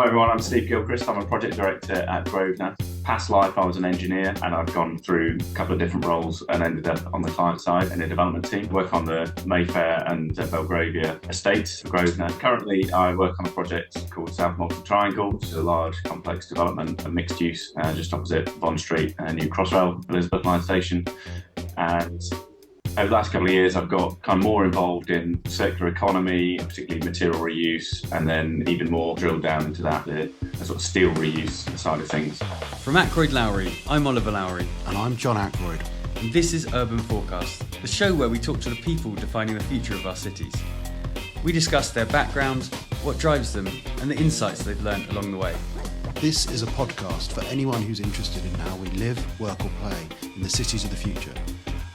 Hi everyone, I'm Steve Gilchrist. I'm a project director at Grosvenor. Past life, I was an engineer and I've gone through a couple of different roles and ended up on the client side in the development team. I work on the Mayfair and Belgravia estates for Grosvenor. Currently, I work on a project called South Malton Triangle, which is a large, complex development and mixed use just opposite Bond Street and New Crossrail, Elizabeth Line Station. And over the last couple of years, I've got kind of more involved in circular economy, particularly material reuse, and then even more drilled down into the sort of steel reuse side of things. From Ackroyd Lowry, I'm Oliver Lowry. And I'm John Ackroyd. And this is Urban Forecast, the show where we talk to the people defining the future of our cities. We discuss their background, what drives them, and the insights they've learned along the way. This is a podcast for anyone who's interested in how we live, work or play in the cities of the future,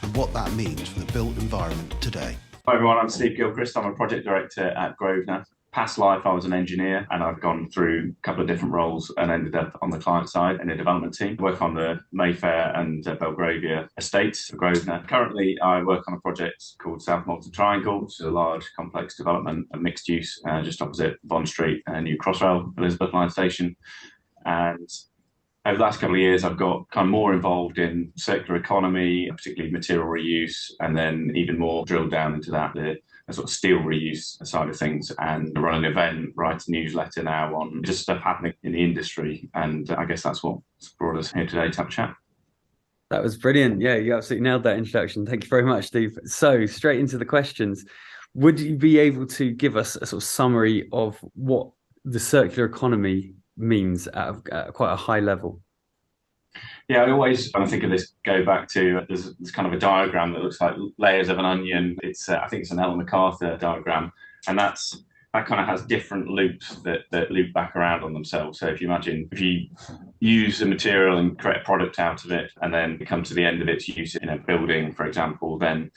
and what that means for the built environment today. Hi everyone, I'm Steve Gilchrist. I'm a project director at Grosvenor. Past life, I was an engineer and I've gone through a couple of different roles and ended up on the client side in the development team. I work on the Mayfair and Belgravia estates for Grosvenor. Currently, I work on a project called South Malton Triangle, which is a large, complex development and mixed use just opposite Bond Street and New Crossrail, Elizabeth Line Station. And over the last couple of years, I've got kind of more involved in circular economy, particularly material reuse, and then even more drilled down into the sort of steel reuse side of things, and run an event, write a newsletter now on just stuff happening in the industry. And I guess that's what's brought us here today to have a chat. That was brilliant. Yeah, you absolutely nailed that introduction. Thank you very much, Steve. So straight into the questions. Would you be able to give us a sort of summary of what the circular economy means at quite a high level? Yeah, I always, when I think of this, go back to there's kind of a diagram that looks like layers of an onion. It's I think it's an Ellen MacArthur diagram, and that kind of has different loops that loop back around on themselves. So if you imagine, if you use a material and create a product out of it, and then come to the end of its use in a building, for example, then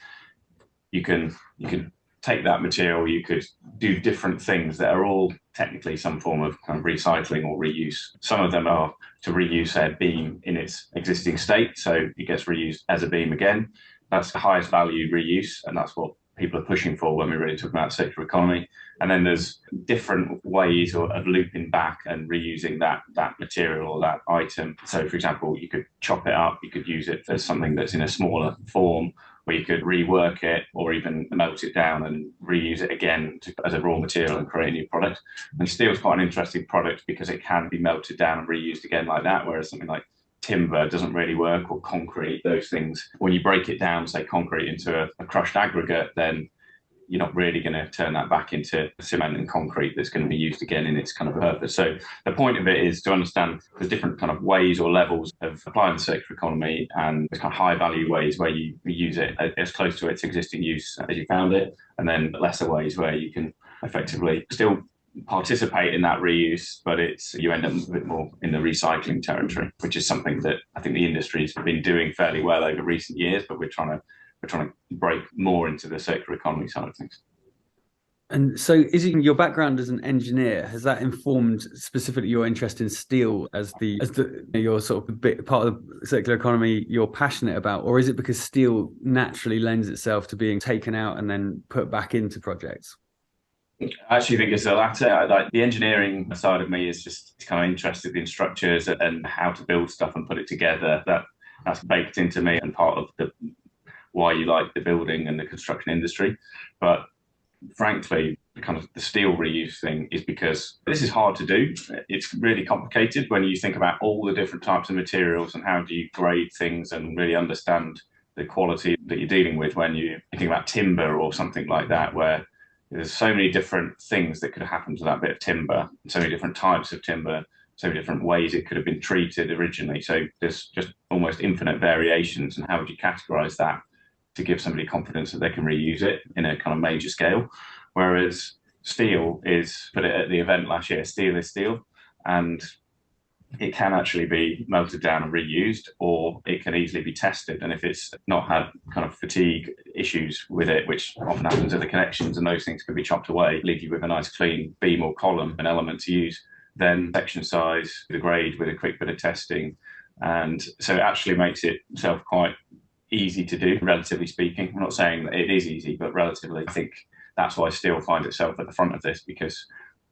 you can take that material, you could do different things that are all technically some form of kind of recycling or reuse. Some of them are to reuse a beam in its existing state, so it gets reused as a beam again. That's the highest value reuse, and that's what people are pushing for when we're really talking about circular economy. And then there's different ways of looping back and reusing that material or that item. So for example, you could chop it up, you could use it as something that's in a smaller form, where you could rework it or even melt it down and reuse it again as a raw material and create a new product. And steel is quite an interesting product because it can be melted down and reused again like that, whereas something like timber doesn't really work, or concrete, those things. When you break it down, say concrete, into a crushed aggregate, then you're not really going to turn that back into cement and concrete that's going to be used again in its kind of purpose. So the point of it is to understand the different kind of ways or levels of applying the circular economy, and the kind of high value ways where you use it as close to its existing use as you found it, and then lesser ways where you can effectively still participate in that reuse, but you end up a bit more in the recycling territory, which is something that I think the industry's been doing fairly well over recent years, but we're trying to break more into the circular economy side of things. And so is it your background as an engineer, has that informed specifically your interest in steel as your sort of bit part of the circular economy you're passionate about, or is it because steel naturally lends itself to being taken out and then put back into projects? I actually think it's the latter. Like, the engineering side of me is just kind of interested in structures and how to build stuff and put it together. That's baked into me and part of why you like the building and the construction industry. But frankly, the steel reuse thing is because this is hard to do. It's really complicated when you think about all the different types of materials and how do you grade things and really understand the quality that you're dealing with when you think about timber or something like that, where there's so many different things that could have happened to that bit of timber, so many different types of timber, so many different ways it could have been treated originally. So there's just almost infinite variations, and how would you categorize that to give somebody confidence that they can reuse it in a kind of major scale? Whereas steel is, put it at the event last year, steel is steel, and it can actually be melted down and reused, or it can easily be tested. And if it's not had kind of fatigue issues with it, which often happens at the connections, and those things can be chopped away, leave you with a nice clean beam or column, an element to use, then section size, the grade with a quick bit of testing. And so it actually makes itself quite easy to do, relatively speaking. I'm not saying that it is easy, but relatively, I think that's why steel finds itself at the front of this, because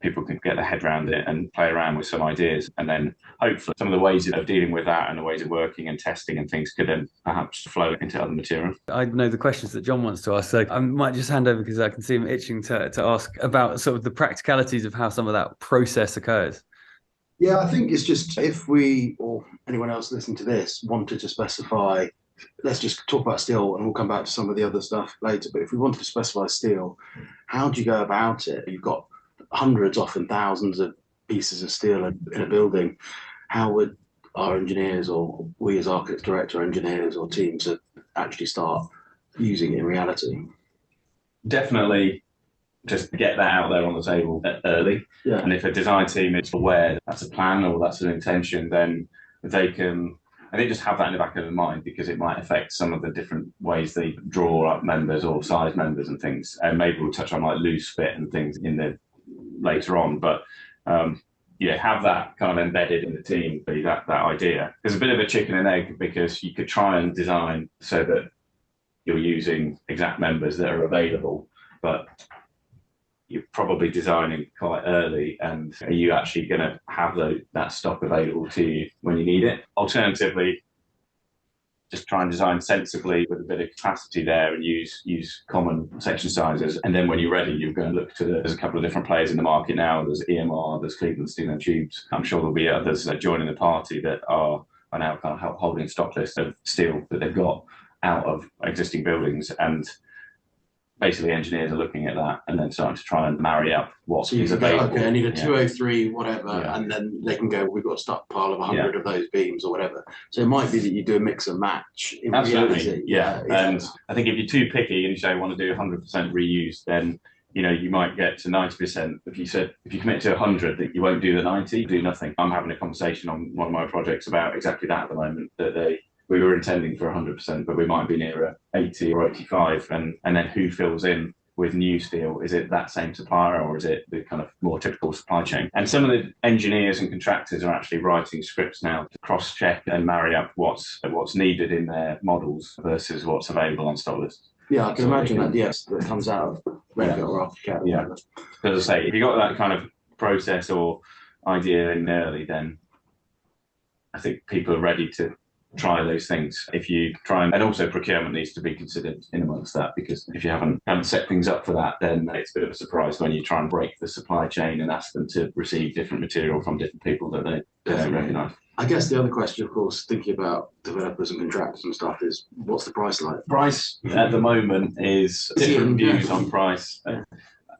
people can get their head around it and play around with some ideas. And then hopefully some of the ways of dealing with that and the ways of working and testing and things could then perhaps flow into other materials. I know the questions that John wants to ask, so I might just hand over because I can see him itching to ask about sort of the practicalities of how some of that process occurs. Yeah, I think it's just if we or anyone else listening to this wanted to specify, let's just talk about steel and we'll come back to some of the other stuff later. But if we wanted to specify steel, how do you go about it? You've got hundreds, often thousands of pieces of steel in a building. How would our engineers or we as architects, director engineers or teams actually start using it in reality? Definitely just get that out there on the table early. Yeah. And if a design team is aware that's a plan or that's an intention, then they can, I think, just have that in the back of their mind, because it might affect some of the different ways they draw up members or size members and things. And maybe we'll touch on like loose fit and things in the later on. But have that kind of embedded in the team, that idea. There's a bit of a chicken and egg, because you could try and design so that you're using exact members that are available, but you're probably designing quite early, and are you actually going to have that stock available to you when you need it? Alternatively, just try and design sensibly with a bit of capacity there and use common section sizes. And then when you're ready, you're going to look to there's a couple of different players in the market now. There's EMR, there's Cleveland Steel and Tubes. I'm sure there'll be others joining the party that are now kind of holding stock lists of steel that they've got out of existing buildings. And basically engineers are looking at that and then starting to try and marry up what is available. Okay, I need a 203 whatever, and then they can go, we've got a stockpile of 100 of those beams or whatever. So it might be that you do a mix and match in reality. Yeah. And I think if you're too picky and you say you want to do 100% reuse, then you might get to 90%. If you commit to 100, that you won't do the 90, do nothing. I'm having a conversation on one of my projects about exactly that at the moment, that we were intending for 100%, but we might be nearer 80 or 85. And then who fills in with new steel? Is it that same supplier, or is it the kind of more typical supply chain? And some of the engineers and contractors are actually writing scripts now to cross-check and marry up what's needed in their models versus what's available on stock lists. Yeah, I can imagine that, yes, that comes out of Revit or AutoCAD. Yeah. As I say, if you got that kind of process or idea in early, then I think people are ready to try those things. If you try and also procurement needs to be considered in amongst that, because if you haven't set things up for that, then it's a bit of a surprise when you try and break the supply chain and ask them to receive different material from different people that they don't recognise. I guess the other question, of course, thinking about developers and contractors and stuff, is what's the price like? Price at the moment is different views on price.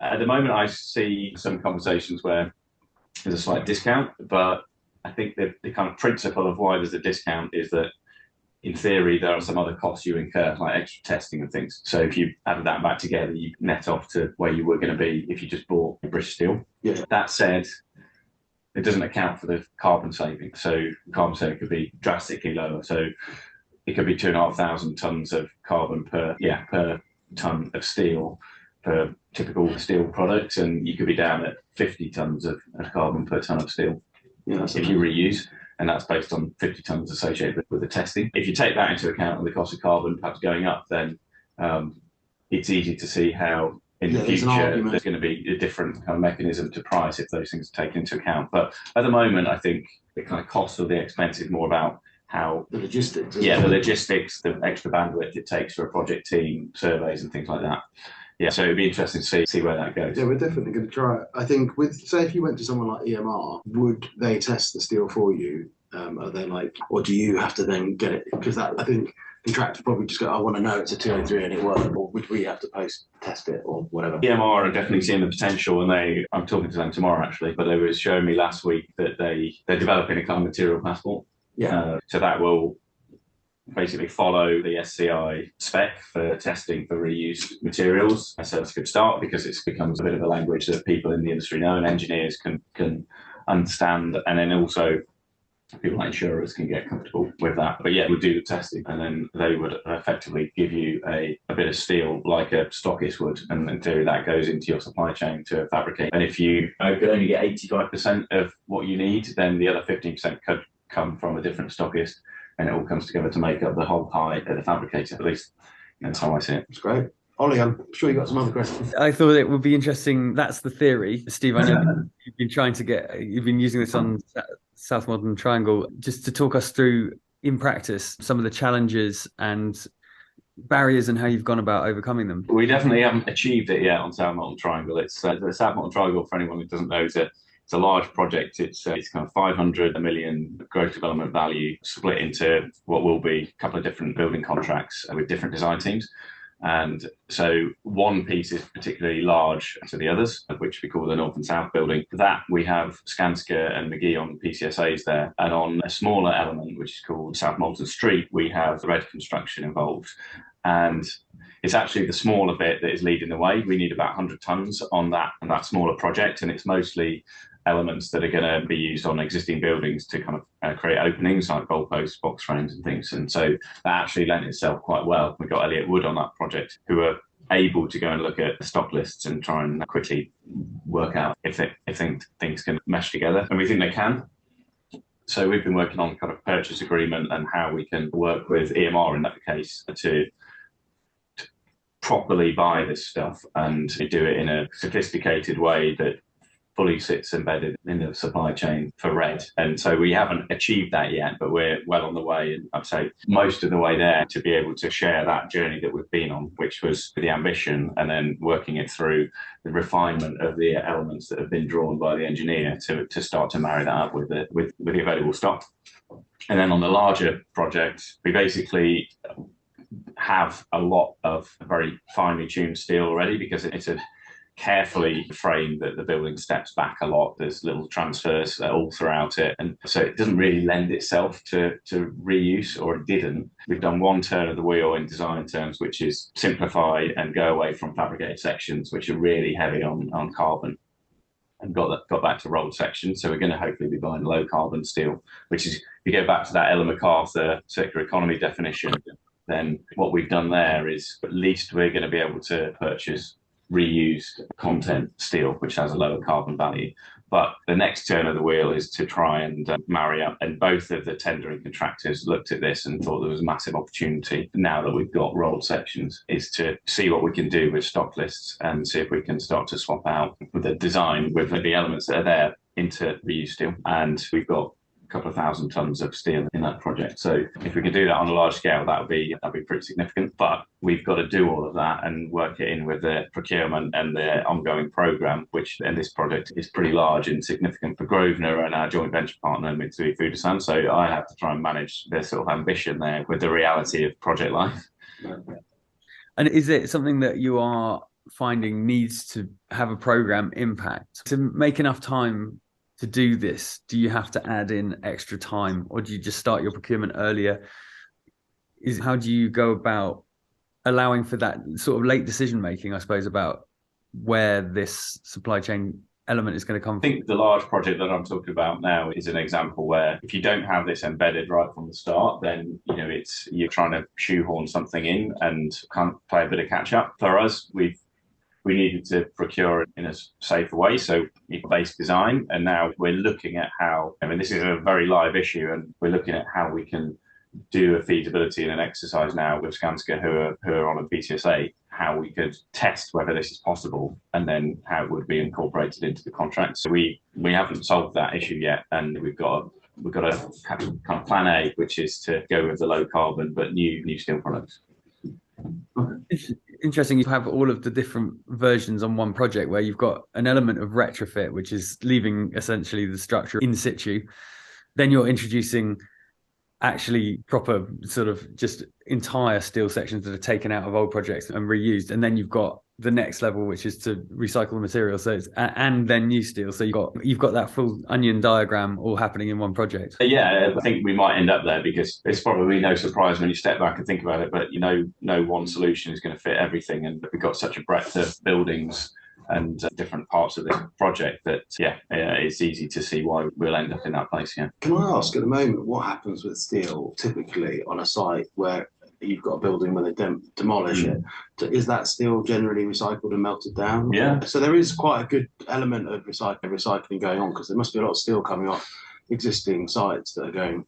At the moment, I see some conversations where there's a slight discount, but I think the kind of principle of why there's a discount is that, in theory, there are some other costs you incur, like extra testing and things. So if you added that back together, you net off to where you were going to be if you just bought British Steel. Yeah. That said, it doesn't account for the carbon saving. So carbon saving could be drastically lower. So it could be 2,500 tons of carbon per ton of steel per typical steel product, and you could be down at 50 tons of carbon per ton of steel. Yeah, if you reuse, and that's based on 50 tons associated with the testing. If you take that into account and the cost of carbon perhaps going up, then it's easy to see how in the future there's going to be a different kind of mechanism to price if those things are taken into account. But at the moment, I think the kind of cost of the expense is more about how the logistics. The logistics, the extra bandwidth it takes for a project team, surveys and things like that. Yeah, so it'd be interesting to see where that goes. Yeah, we're definitely going to try it. I think say if you went to someone like EMR, would they test the steel for you? Are they like, or do you have to then get it? Because I think contractors probably just go, I want to know it's a 203 and it works, or would we have to post test it or whatever? EMR are definitely seeing the potential, and I'm talking to them tomorrow actually, but they were showing me last week that they're developing a kind of material passport. Yeah. So that will basically follow the SCI spec for testing for reused materials. So that's a good start, because it becomes a bit of a language that people in the industry know and engineers can understand, and then also people like insurers can get comfortable with that. But yeah, we'll do the testing, and then they would effectively give you a bit of steel like a stockist would, and in theory that goes into your supply chain to fabricate. And if you could only get 85% of what you need, then the other 15% could come from a different stockist, and it all comes together to make up the whole pie at the fabricator. At least that's how I see it. It's great. Ollie, I'm sure you got some other questions. I thought it would be interesting. That's the theory, Steve. I know you've been you've been using this on South Modern Triangle, just to talk us through in practice some of the challenges and barriers and how you've gone about overcoming them. We definitely haven't achieved it yet on South Molton Triangle. It's the South Molton Triangle, for anyone who doesn't know, it's a large project. It's kind of 500 million gross development value, split into what will be a couple of different building contracts with different design teams. And so one piece is particularly large to the others, which we call the North and South building. For that, we have Skanska and McGee on PCSAs there. And on a smaller element, which is called South Molton Street, we have the Red Construction involved. And it's actually the smaller bit that is leading the way. We need about 100 tonnes on that smaller project, and it's mostly elements that are going to be used on existing buildings to kind of create openings like goalposts, box frames and things. And so that actually lent itself quite well. We got Elliott Wood on that project, who are able to go and look at stock lists and try and quickly work out if things can mesh together. And we think they can. So we've been working on kind of purchase agreement and how we can work with EMR in that case to properly buy this stuff and do it in a sophisticated way that fully sits embedded in the supply chain for red. And so we haven't achieved that yet, but we're well on the way. And I'd say most of the way there to be able to share that journey that we've been on, which was the ambition, and then working it through the refinement of the elements that have been drawn by the engineer to start to marry that up with the available stock. And then on the larger project, we basically have a lot of very finely tuned steel already, because it's a carefully framed that the building steps back a lot. There's little transfers all throughout it, and so it doesn't really lend itself to reuse, or it didn't. We've done one turn of the wheel in design terms, which is simplify and go away from fabricated sections, which are really heavy on carbon, and got back to rolled sections. So we're going to hopefully be buying low carbon steel, which is, if you go back to that Ellen MacArthur circular economy definition, then what we've done there is at least we're going to be able to purchase reused content steel, which has a lower carbon value. But the next turn of the wheel is to try and marry up. And both of the tendering contractors looked at this and thought there was a massive opportunity, now that we've got rolled sections, is to see what we can do with stock lists and see if we can start to swap out with the design with the elements that are there into reused steel. And we've got couple of 1,000 tonnes of steel in that project. So if we can do that on a large scale, that'd be pretty significant. But we've got to do all of that and work it in with the procurement and the ongoing programme, which in this project is pretty large and significant for Grosvenor and our joint venture partner Mitsui Fudosan. So I have to try and manage their sort of ambition there with the reality of project life. And is it something that you are finding needs to have a programme impact to make enough time to do this? Do you have to add in extra time, or do you just start your procurement earlier? How do you go about allowing for that sort of late decision making, I suppose, about where this supply chain element is going to come from? I think the large project that I'm talking about now is an example where if you don't have this embedded right from the start, then you're trying to shoehorn something in and can't play a bit of catch up. For us, we needed to procure it in a safer way, so base design. And now we're looking at how, this is a very live issue, and we're looking at how we can do a feasibility and an exercise now with Skanska, who are on a BCSA, how we could test whether this is possible and then how it would be incorporated into the contract. So we haven't solved that issue yet, and we've got a kind of plan A, which is to go with the low carbon but new steel products. It's interesting. You have all of the different versions on one project where you've got an element of retrofit, which is leaving essentially the structure in situ. Then you're introducing actually proper sort of just entire steel sections that are taken out of old projects and reused. And then you've got the next level, which is to recycle the material. So it's, and then new steel. So you've got that full onion diagram all happening in one project. Yeah, I think we might end up there, because it's probably no surprise when you step back and think about it, but no one solution is going to fit everything. And we've got such a breadth of buildings and different parts of this project that, it's easy to see why we'll end up in that place. Yeah. Can I ask at the moment, what happens with steel typically on a site where you've got a building when they demolish it? Is that steel generally recycled and melted down? Yeah. So there is quite a good element of recycling going on, because there must be a lot of steel coming off existing sites that are going.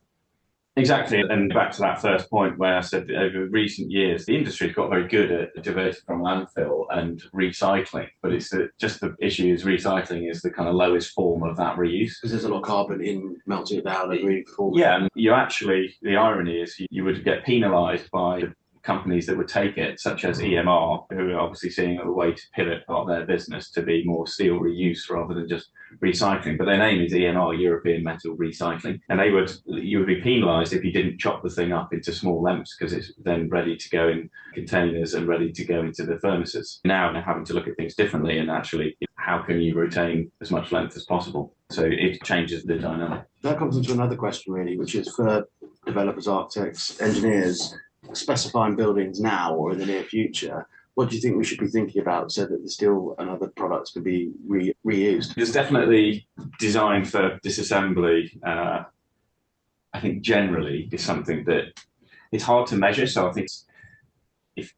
Exactly. And back to that first point where I said that over recent years, the industry's got very good at diverting from landfill and recycling. But just the issue is recycling is the kind of lowest form of that reuse. Because there's a lot of carbon in melting it down and reforming. Yeah, and the irony is you would get penalised by the companies that would take it, such as EMR, who are obviously seeing a way to pivot part of their business to be more steel reuse rather than just recycling. But their name is EMR, European Metal Recycling, and you would be penalised if you didn't chop the thing up into small lengths because it's then ready to go in containers and ready to go into the furnaces. Now they're having to look at things differently and actually how can you retain as much length as possible? So it changes the dynamic. That comes into another question really, which is for developers, architects, engineers, specifying buildings now or in the near future. What do you think we should be thinking about so that the steel and other products can be reused? It's definitely designed for disassembly. I think generally is something that it's hard to measure. So I think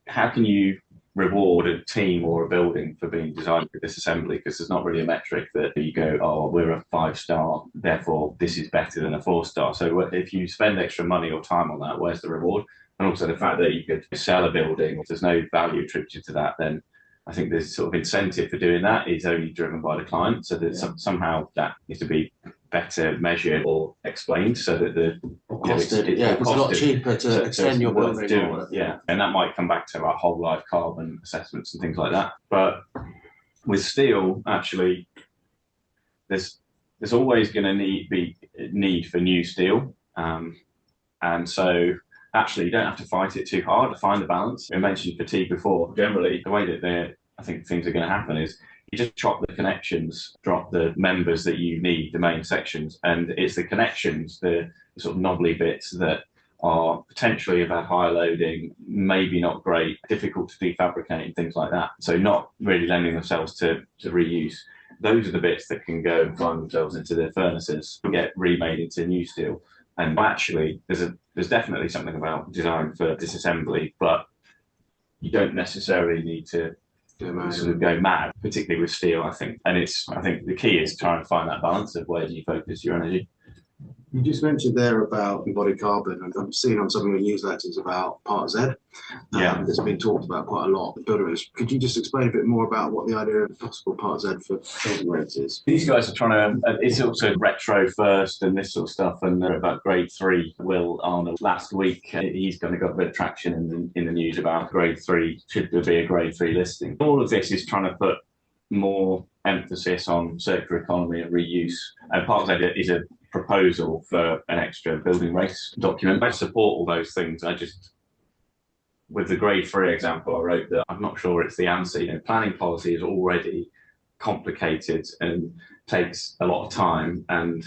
how can you reward a team or a building for being designed for disassembly? Because there's not really a metric that you go, oh, we're a 5-star, therefore this is better than a 4-star. So if you spend extra money or time on that, where's the reward? And also the fact that you could sell a building, if there's no value attributed to that, then I think the sort of incentive for doing that is only driven by the client. So that somehow that needs to be better measured or explained so that it's a lot cheaper to extend your building. Yeah, and that might come back to our whole life carbon assessments and things like that. But with steel, actually, there's always going to be need for new steel, and so actually you don't have to fight it too hard to find the balance. I mentioned fatigue before. Generally, the way that I think things are going to happen is you just chop the connections, drop the members that you need, the main sections, and it's the connections, the sort of knobbly bits that are potentially about higher loading, maybe not great, difficult to defabricate and things like that. So not really lending themselves to reuse. Those are the bits that can go and find themselves into the furnaces and get remade into new steel. And actually, there's definitely something about design for disassembly, but you don't necessarily need to sort of go mad, particularly with steel, I think. And I think the key is trying to find that balance of where do you focus your energy. You just mentioned there about embodied carbon, and I'm seeing on some of your newsletters about Part Z. That's been talked about quite a lot in builders. Could you just explain a bit more about what the idea of possible Part Z for building rates is? These guys are trying to, it's also retro first and this sort of stuff, and they're about grade 3. Will Arnold last week, he's kind of got a bit of traction in the news about grade 3, should there be a grade 3 listing. All of this is trying to put more emphasis on circular economy and reuse, and Part Z is a proposal for an extra building rates document. I support all those things. With the grade 3 example, I wrote that I'm not sure it's the answer. Planning policy is already complicated and takes a lot of time, and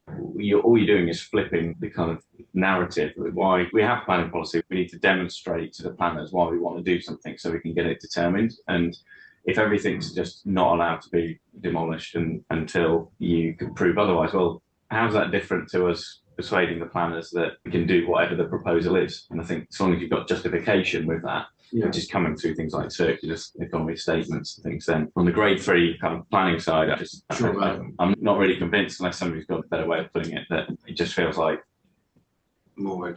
all you're doing is flipping the kind of narrative. Why we have planning policy, we need to demonstrate to the planners why we want to do something so we can get it determined. And if everything's just not allowed to be demolished until you can prove otherwise, well, how's that different to us persuading the planners that we can do whatever the proposal is? And I think as long as you've got justification with that, which is coming through things like circular economy statements and things, then on the grade 3 kind of planning side, I'm not really convinced, unless somebody's got a better way of putting it, that it just feels like more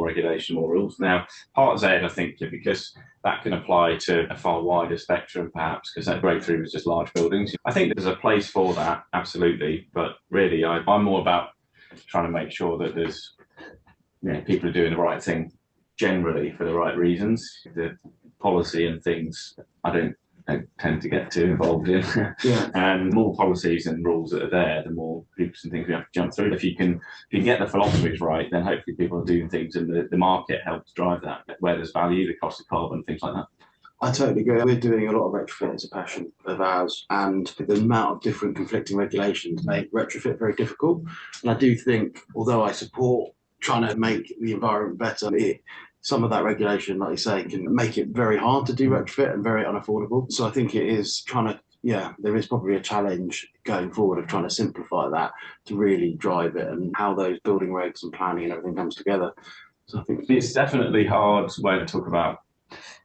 regulation, more rules. Now, Part Z, I think, because that can apply to a far wider spectrum, perhaps, because that grade 3 was just large buildings. I think there's a place for that, absolutely, but really, I'm more about trying to make sure that there's people are doing the right thing generally for the right reasons. The policy and things, I don't tend to get too involved in. And the more policies and rules that are there, the more hoops and things we have to jump through. If you can get the philosophies right, then hopefully people are doing things, and the market helps drive that. Where there's value, the cost of carbon, things like that. I totally agree. We're doing a lot of retrofit as a passion of ours, and the amount of different conflicting regulations make retrofit very difficult. And I do think, although I support trying to make the environment better, some of that regulation, like you say, can make it very hard to do retrofit and very unaffordable. So I think it is trying to, there is probably a challenge going forward of trying to simplify that to really drive it, and how those building regs and planning and everything comes together. So I think it's definitely hard when we talk about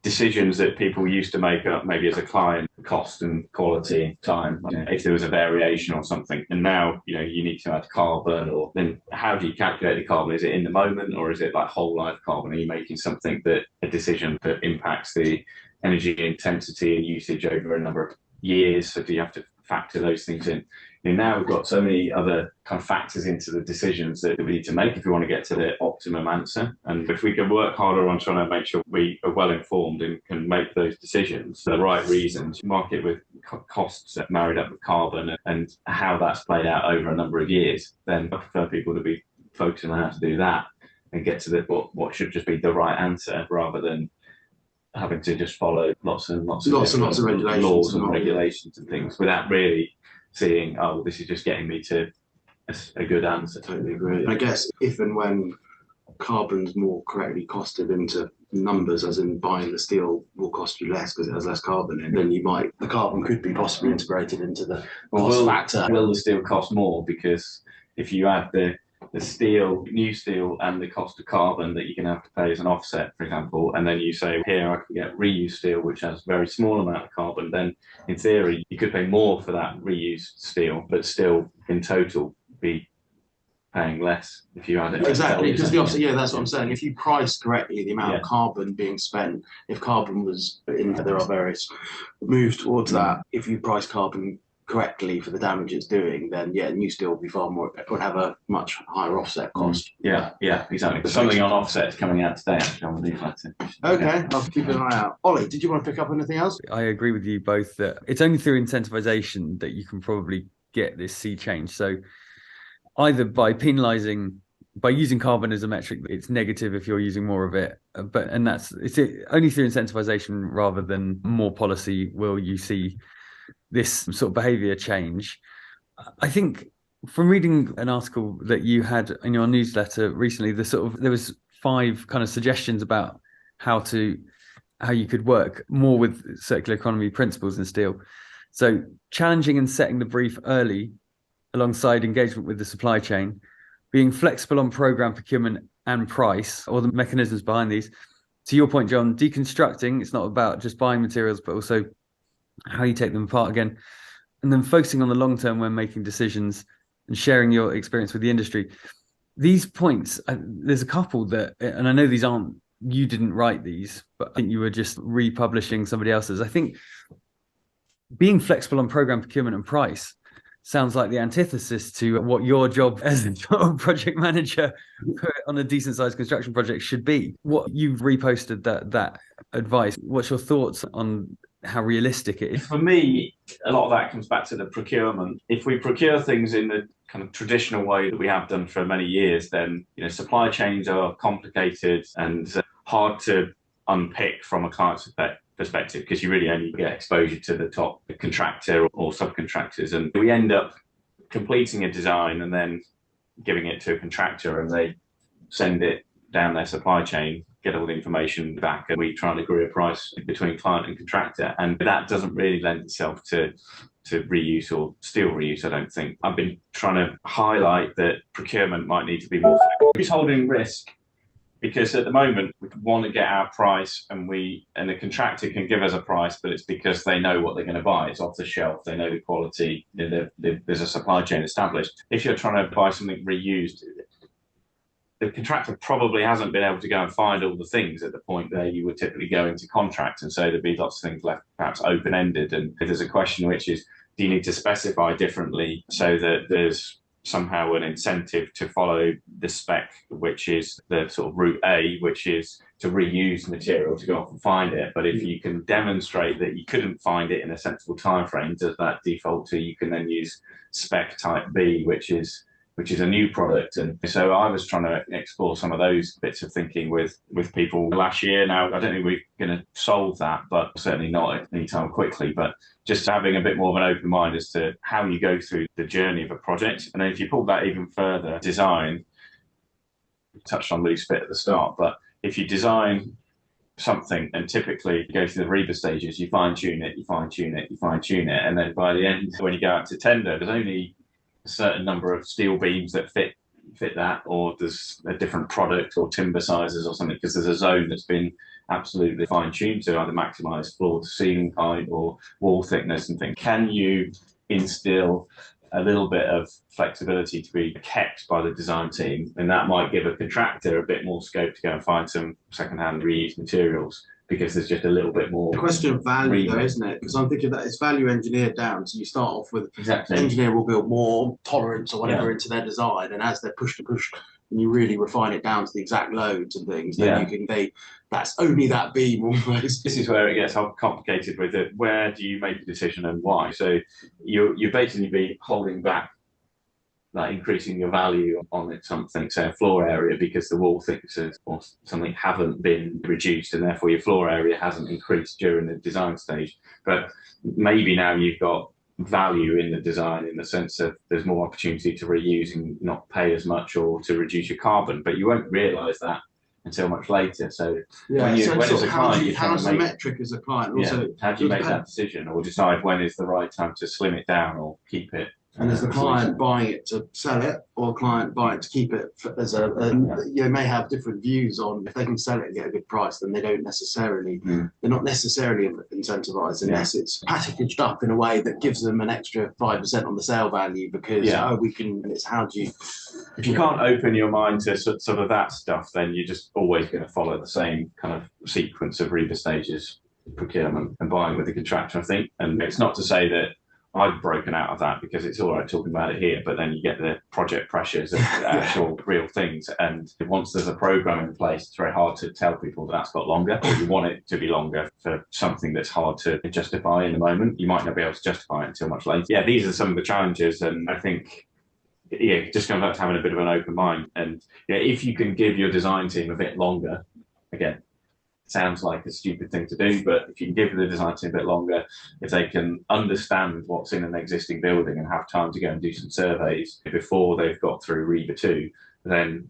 decisions that people used to make up maybe as a client, cost and quality, time, if there was a variation or something. And now, you need to add carbon, or then how do you calculate the carbon? Is it in the moment, or is it like whole life carbon? Are you making a decision that impacts the energy intensity and usage over a number of years? So do you have to factor those things in? Now we've got so many other kind of factors into the decisions that we need to make if we want to get to the optimum answer. And if we can work harder on trying to make sure we are well informed and can make those decisions for the right reasons, market with costs married up with carbon and how that's played out over a number of years, then I prefer people to be focusing on how to do that and get to what should just be the right answer, rather than having to just follow lots and lots of regulations, laws and regulations and things without really seeing, oh, this is just getting me to a good answer. Totally agree. I guess if and when carbon's more correctly costed into numbers, as in buying the steel will cost you less because it has less carbon in, then the carbon could be possibly integrated into the cost factor. Will the steel cost more? Because if you add the new steel and the cost of carbon that you're going to have to pay as an offset, for example, and then you say, here I can get reused steel, which has a very small amount of carbon, then in theory, you could pay more for that reused steel, but still in total be paying less if you add it. Exactly, because the offset, that's what I'm saying. If you price correctly the amount of carbon being spent, if carbon was there are various moves towards that. If you price carbon correctly for the damage it's doing, then new steel would have a much higher offset cost. Yeah, exactly. There's something on offsets coming out today, actually, on the newsletter. Okay, I'll keep an eye out. Ollie, did you want to pick up anything else? I agree with you both that it's only through incentivization that you can probably get this sea change. So either by using carbon as a metric, it's negative if you're using more of it, it's only through incentivization rather than more policy will you see this sort of behavior change. I think from reading an article that you had in your newsletter recently, there was 5 kind of suggestions about how you could work more with circular economy principles in steel. So challenging and setting the brief early alongside engagement with the supply chain, being flexible on program procurement and price, or the mechanisms behind these. To your point, John, deconstructing, it's not about just buying materials, but also how you take them apart again, and then focusing on the long term when making decisions and sharing your experience with the industry. These points, there's a couple and I know you didn't write these, but I think you were just republishing somebody else's. I think being flexible on program procurement and price sounds like the antithesis to what your job as a project manager on a decent sized construction project should be. What you've reposted that advice. What's your thoughts on how realistic it is? For me, a lot of that comes back to the procurement. If we procure things in the kind of traditional way that we have done for many years, then supply chains are complicated and hard to unpick from a client's perspective, because you really only get exposure to the top contractor or subcontractors, and we end up completing a design and then giving it to a contractor and they send it down their supply chain, get all the information back, and we try and agree a price between client and contractor, and that doesn't really lend itself to reuse or steel reuse, I don't think. I've been trying to highlight that procurement might need to be more flexible. Who's holding risk? Because at the moment we want to get our price, and the contractor can give us a price, but it's because they know what they're going to buy. It's off the shelf. They know the quality. There's a supply chain established. If you're trying to buy something reused, the contractor probably hasn't been able to go and find all the things at the point where you would typically go into contract, and so there'd be lots of things left perhaps open-ended. And there's a question which is, do you need to specify differently so that there's somehow an incentive to follow the spec, which is the sort of route A, which is to reuse material, to go off and find it. But if you can demonstrate that you couldn't find it in a sensible time frame, does that default to you can then use spec type B, which is a new product? And so I was trying to explore some of those bits of thinking with people last year. Now, I don't think we're going to solve that, but certainly not anytime quickly, but just having a bit more of an open mind as to how you go through the journey of a project. And then if you pull that even further, design, we touched on loose fit at the start, but if you design something and typically you go through the REBA stages, you fine tune it, and then by the end, when you go out to tender, there's only a certain number of steel beams that fit fit that, or there's a different product or timber sizes or something, because there's a zone that's been absolutely fine-tuned to either maximise floor to ceiling height or wall thickness and things. Can you instill a little bit of flexibility to be kept by the design team? And that might give a contractor a bit more scope to go and find some second-hand reused materials, because there's just a little bit more. The question of value, though, isn't it? Because I'm thinking that it's value engineered down. So you start off with exactly. The engineer will build more tolerance or whatever into their design, and as they're pushed, and you really refine it down to the exact loads and things, then you can that's only that beam almost. This is where it gets complicated with it. Where do you make a decision and why? So you're basically be holding back, like increasing your value on it, something, say a floor area, because the wall thicknesses or something haven't been reduced, and therefore your floor area hasn't increased during the design stage. But maybe now you've got value in the design in the sense of there's more opportunity to reuse and not pay as much, or to reduce your carbon, but you won't realise that until much later. So when as a client, how's the metric as a client? Also, how do you make that decision, or decide when is the right time to slim it down or keep it? And is the client buying it to sell it, or a client buying it to keep it as you may have different views on if they can sell it and get a good price, then they don't necessarily, they're not necessarily incentivized unless it's packaged up in a way that gives them an extra 5% on the sale value, because we can, it's how do you, if you can't open your mind to sort of that stuff, then you're just always going to follow the same kind of sequence of REBA stages, procurement and buying with the contractor, I think. And it's not to say that I've broken out of that, because it's all right talking about it here, but then you get the project pressures of the actual real things. And once there's a program in place, it's very hard to tell people that's got longer, or you want it to be longer for something that's hard to justify in the moment. You might not be able to justify it until much later. Yeah, these are some of the challenges. And I think, just comes back to having a bit of an open mind. And if you can give your design team a bit longer, again, sounds like a stupid thing to do, but if you can give the design team a bit longer, if they can understand what's in an existing building and have time to go and do some surveys before they've got through REBA 2, then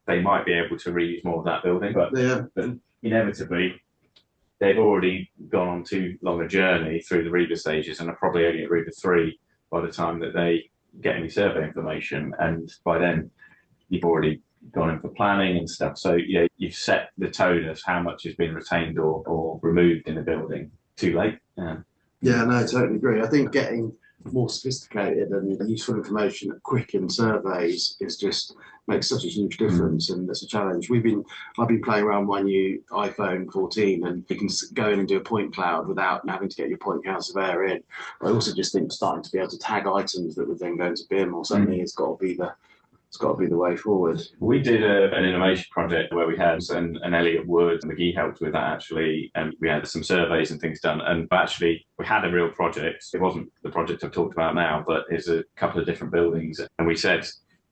they might be able to reuse more of that building. But inevitably, they've already gone on too long a journey through the REBA stages, and are probably only at REBA 3 by the time that they get any survey information. And by then, you've already gone in for planning and stuff. So you've set the tone of how much has been retained or removed in the building too late. No, I totally agree. I think getting more sophisticated and useful information at quick in surveys is just makes such a huge difference, and it's a challenge. I've been playing around my new iPhone 14, and you can go in and do a point cloud without having to get your point cloud surveyor in. I also just think starting to be able to tag items that would then go into BIM or something has got to be the way forward. We did an innovation project where we had an Elliott Wood, and McGee helped with that actually, and we had some surveys and things done. And actually, we had a real project. It wasn't the project I've talked about now, but it's a couple of different buildings. And we said,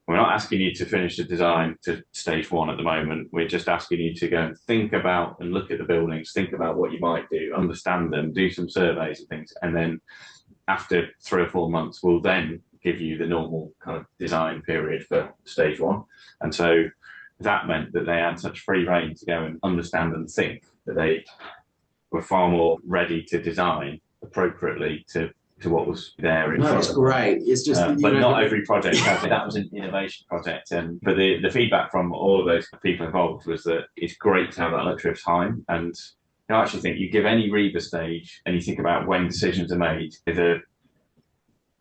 we're not asking you to finish the design to stage 1 at the moment. We're just asking you to go and think about and look at the buildings, think about what you might do, understand them, do some surveys and things. And then after 3 or 4 months, we'll then give you the normal kind of design period for stage 1. And so that meant that they had such free rein to go and understand and think that they were far more ready to design appropriately to what was there in front of them. That's great. It's just but not every project has it. That was an innovation project, but the feedback from all of those people involved was that it's great to have that luxury of time. And I actually think you give any REBA stage and you think about when decisions are made,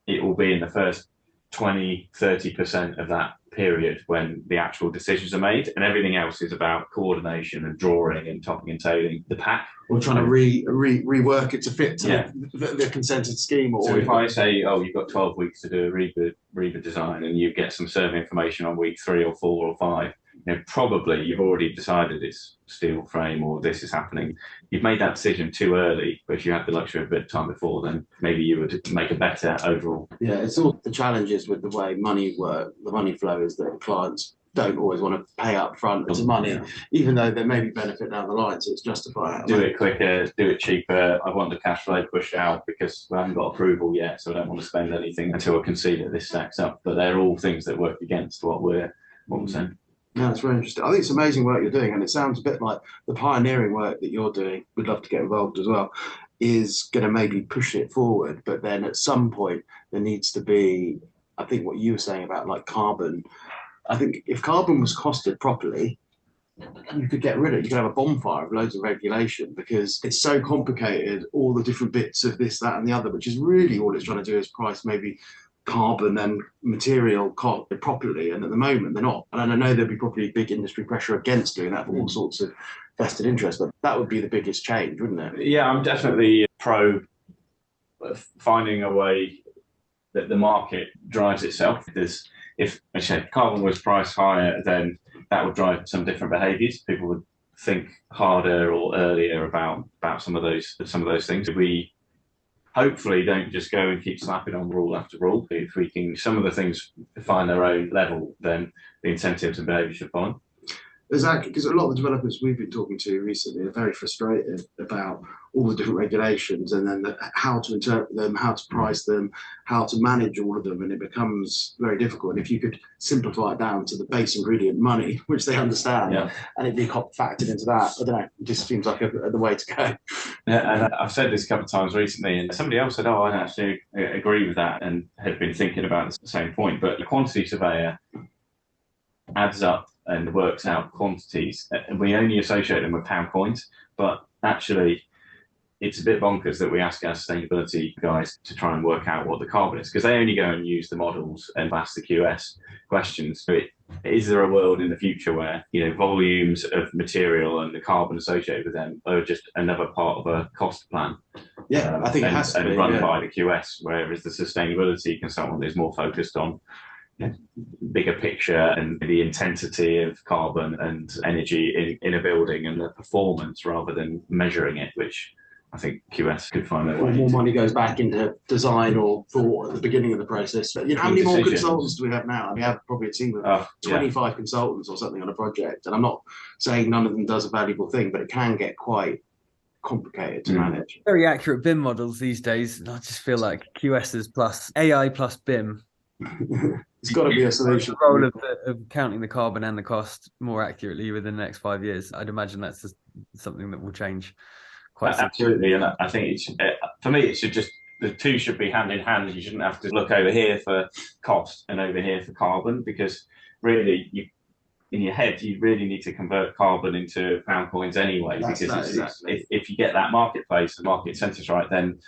it will be in the first 20-30% of that period when the actual decisions are made, and everything else is about coordination and drawing and topping and tailing the pack. Or trying to rework it to fit to the consented scheme. So if I say, you've got 12 weeks to do a REBA design, and you get some survey information on week 3 or 4 or 5, probably you've already decided it's steel frame or this is happening. You've made that decision too early, but if you had the luxury of a bit of time before, then maybe you would make a better overall. Yeah, it's all the challenges with the way money work. The money flow is that clients don't always want to pay up front to money, even though there may be benefit down the line, so it's justified. Do it quicker, do it cheaper. I want the cash flow pushed out because we haven't got approval yet, so I don't want to spend anything until I can see that this stacks up. But they're all things that work against what we're saying. No, it's very interesting. I think it's amazing work you're doing, and it sounds a bit like the pioneering work that you're doing. We'd love to get involved as well. Is going to maybe push it forward, but then at some point there needs to be, I think what you were saying about like carbon, I think if carbon was costed properly, you could get rid of it. You could have a bonfire of loads of regulation because it's so complicated, all the different bits of this, that, and the other, which is really all it's trying to do is price maybe carbon and material cost properly. And at the moment, they're not. And I know there'd be probably big industry pressure against doing that for all sorts of vested interests, but that would be the biggest change, wouldn't it? Yeah, I'm definitely pro finding a way that the market drives itself. If I say carbon was priced higher, then that would drive some different behaviours. People would think harder or earlier about some of those things. We hopefully don't just go and keep slapping on rule after rule. If we can, some of the things find their own level, then the incentives and behaviour should follow. Exactly, because a lot of the developers we've been talking to recently are very frustrated about all the different regulations and then how to interpret them, how to price them, how to manage all of them, and it becomes very difficult. And if you could simplify it down to the base ingredient, money, which they understand, and it be factored into that, I don't know, it just seems like the way to go. Yeah, and I've said this a couple of times recently, and somebody else said, "Oh, I actually agree with that," and had been thinking about the same point. But the quantity surveyor adds up and works out quantities, and we only associate them with pound coins, but actually it's a bit bonkers that we ask our sustainability guys to try and work out what the carbon is, because they only go and use the models and ask the QS questions. So is there a world in the future where, you know, volumes of material and the carbon associated with them are just another part of a cost plan? Yeah, I think it has to be run by the QS, whereas the sustainability consultant is more focused on bigger picture and the intensity of carbon and energy in a building and the performance rather than measuring it, which I think QS could find their way. More money goes back into design or thought at the beginning of the process. But, you know, how many more consultants do we have now? We have probably a team of 25 consultants or something on a project. And I'm not saying none of them does a valuable thing, but it can get quite complicated to manage. Very accurate BIM models these days. And I just feel like QSs plus AI plus BIM. It's got to be a solution. The role of counting the carbon and the cost more accurately within the next 5 years. I'd imagine that's just something that will change quite absolutely. And I think for me, it should just, the two should be hand in hand. You shouldn't have to look over here for cost and over here for carbon, because really in your head, you really need to convert carbon into pound coins anyway. If you get that marketplace, the market incentives right, then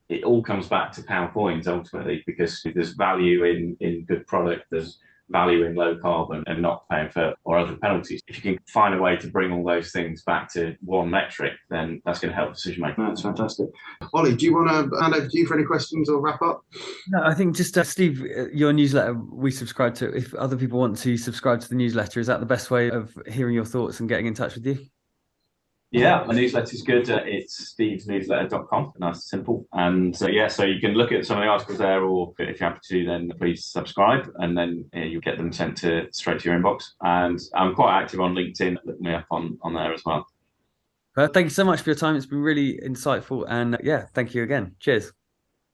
it all comes back to pound coins ultimately, because there's value in good product, there's value in low carbon and not paying for or other penalties. If you can find a way to bring all those things back to one metric, then that's going to help decision making. That's fantastic. Ollie, do you want to hand over to you for any questions or wrap up? No, I think just Steve, your newsletter we subscribe to. If other people want to subscribe to the newsletter, is that the best way of hearing your thoughts and getting in touch with you? Yeah, my newsletter is good. It's stevesnewsletter.com, nice and simple. And so you can look at some of the articles there, or if you're happy to, then please subscribe, and then you'll get them sent straight to your inbox. And I'm quite active on LinkedIn. Look me up on there as well. Thank you so much for your time. It's been really insightful. And thank you again. Cheers.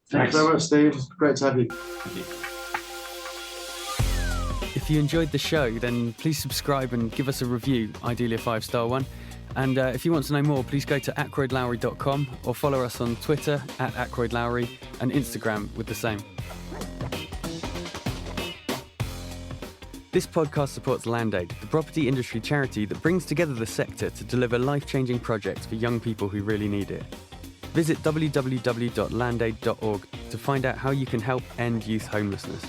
Thanks so much, Steve. It's great to have you. Thank you. If you enjoyed the show, then please subscribe and give us a review, ideally a 5-star one. And if you want to know more, please go to ackroydlowry.com or follow us on Twitter @ackroydlowry and Instagram with the same. This podcast supports Land Aid, the property industry charity that brings together the sector to deliver life-changing projects for young people who really need it. Visit www.landaid.org to find out how you can help end youth homelessness.